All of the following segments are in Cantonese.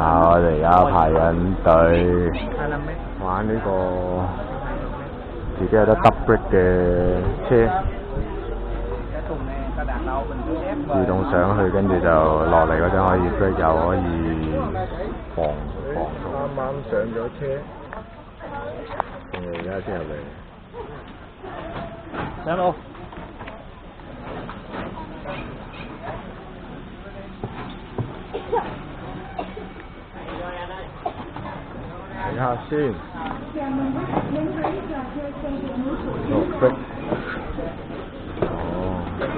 我哋而家排緊隊玩呢個自己有得 double brake 嘅車，自動上去，跟住就落嚟嗰陣可以 brake 又可以防到。啱啱上咗車，我哋而家先入嚟。上路。睇下先。落 brake。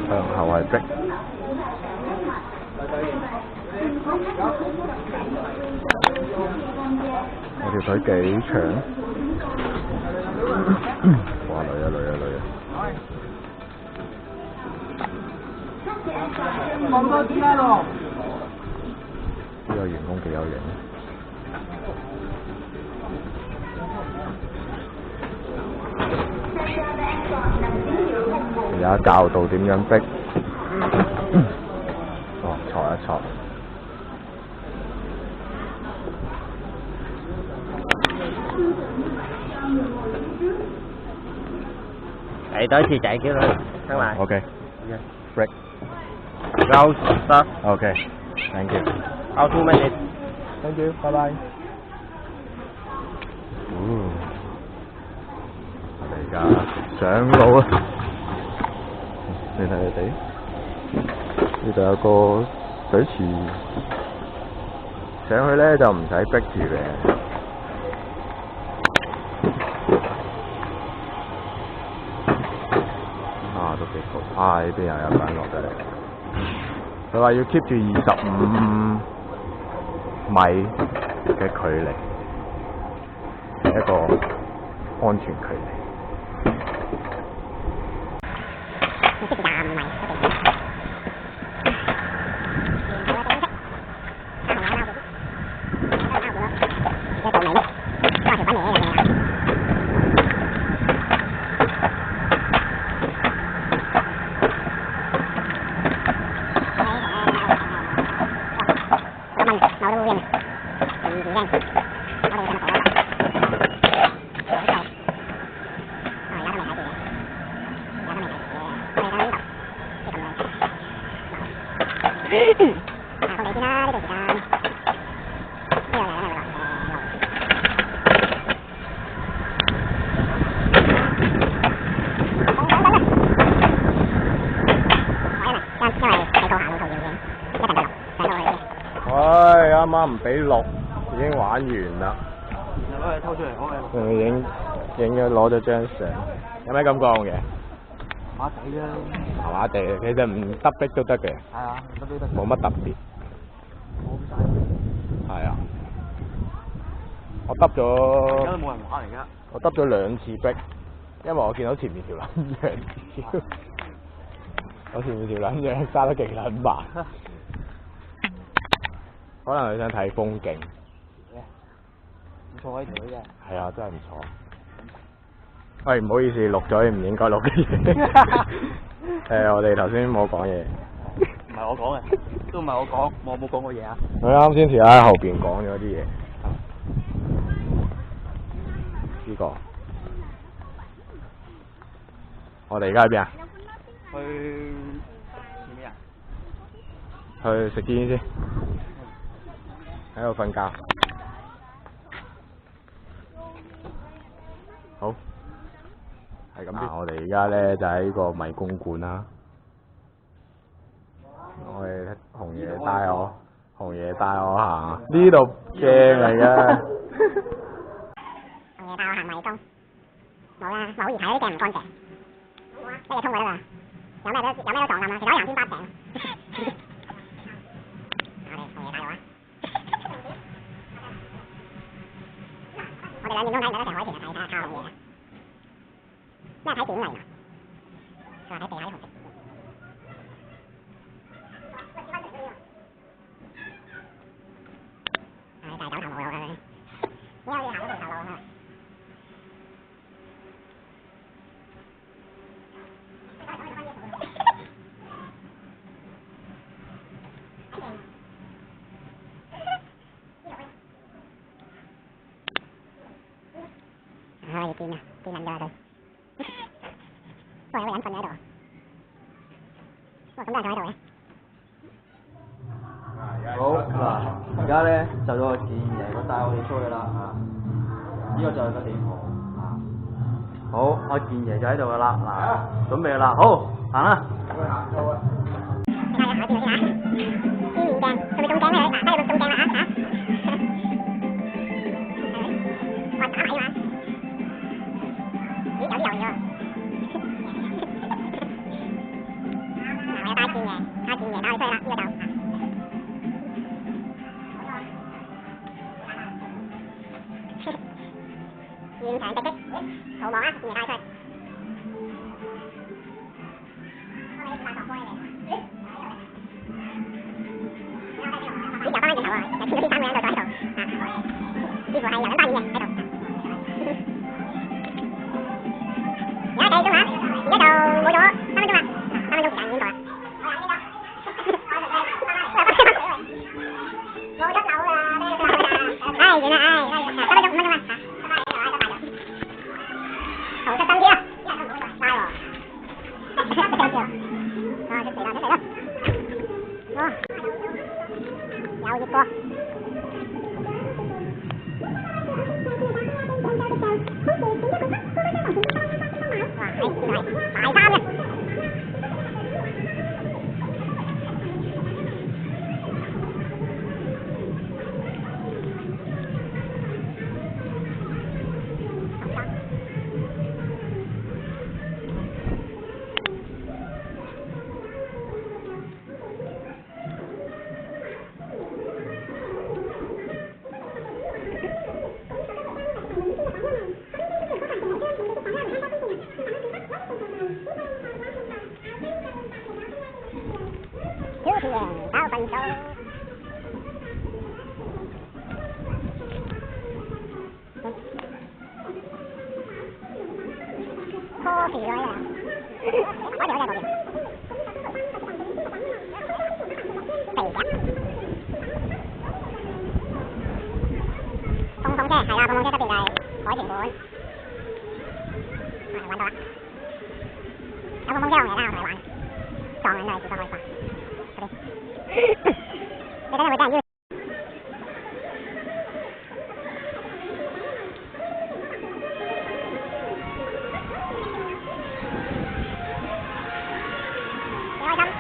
向後係 brake。我條腿幾長？哇！累啊！呢個員工幾有型。而家教導點樣逼。坐一坐。chạy tới thì chạy kiểu thôi, thắng lại. Ok. Brake. Go, stop. Ok. Thank you. All 2 minutes. Thank you. Bye bye. 我哋而家上路啦。你睇地，呢度有個水池，上去咧就唔使逼住嘅。都幾高，呢邊又有個人落咗嚟。佢話要 keep 住25米嘅距離，係一個安全距離。啱啱唔俾錄，已經玩完啦。你攞嚟偷出嚟好嘅。影咗攞咗張相，有咩感覺嘅？麻麻地啦。麻麻地，其實唔得逼都得嘅。係啊，唔得逼都得。冇乜特別。冇咁大。係啊。我得咗。而家都冇人玩嚟㗎。我得咗2次逼，因為我見到前面條撚樣，我前面條撚樣揸得勁撚慢。可能佢想睇風景。唔錯呢條嘅。係啊，真係唔錯。喂，唔好意思，錄咗唔應該錄嘅嘢。我哋頭先冇講嘢。唔係我講嘅，都唔係我講，我冇講過嘢啊。佢啱先條喺後邊講咗啲嘢。呢個。我哋而家喺邊啊？去咩啊？去食煙先。喺度瞓覺。好，係咁先。我哋而家咧就喺呢個迷宮館啦。我哋紅爺帶我行，呢度正嚟㗎。紅爺帶我行迷宮，冇啦，冇易睇啲鏡唔乾淨，一嘢通過啦嘛，有咩都撞冧啦，其實可以行天八頂。我哋紅爺帶我啊！我哋2面都睇唔到一條海豚，睇下靠紅爺。咩睇點嚟㗎？佢話喺地下啲紅色。就係走投無路啦你。點解要行嗰條頭路啊？見啊，見人㗎佢。都係有個人瞓喺度。哇，咁多人坐喺度嘅。好嗱，而家咧就到個戰爺個帶我哋出去啦啊！呢個就係個地圖啊。好，我戰爺就喺度噶啦嗱，準備啦，好行啦。睇下考住佢先嚇。知面鏡，係咪中鏡咧？嗱，睇下中鏡啦嚇。我打埋嘛。咦，有啲猶豫喎。嗱，我有帶戰爺，帶戰爺帶佢出去啦，呢個就。現場直擊，逃亡啊！戰爺帶出去。咦，又翻返轉頭喎，又見到呢三個人喺度坐喺度，似乎係遊緊巴面嘅喺度。而家計鐘嚇，而家就冇咗3分鐘啦，3分鐘時間已經到啦。冇得扭啦，唉，完啦，唉，3分鐘5分鐘啦嚇。頭出燈啲啊，快喎！出死啦！哇！有熱過。哇！呢個係大單嘅。小田搞笨手。拖住佢啊！嗰條喺度邊？肥嘅。碰碰車係啦，碰碰車側邊就係海豚館。揾到啦！有碰碰車紅嘅，我同你玩。撞人都係自動開發。你等陣會俾人邀。幾開心！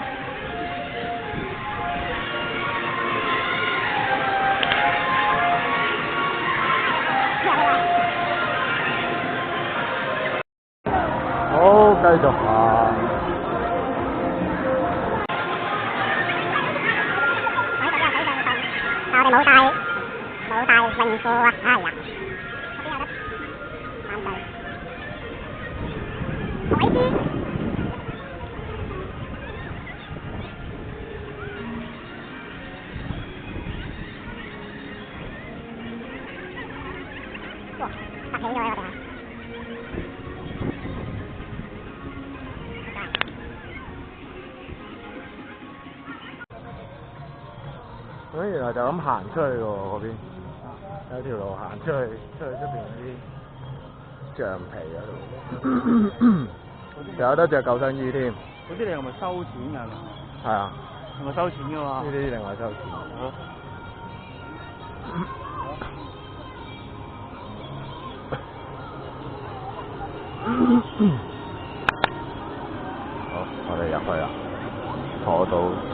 好，繼續行。我哋冇帶泳褲啊！哎呀，嗰邊有得反對。海珠，哇！突起咗我哋係。咁原來就咁行出去喎，嗰邊有條路行出去出邊啲橡皮嗰度，仲有得着救生衣添。嗰啲你係咪收錢㗎？係啊，係咪收錢㗎嘛？呢啲另外收錢。好，我哋入去啦，坐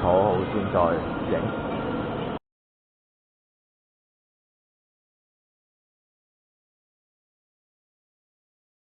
好先再影。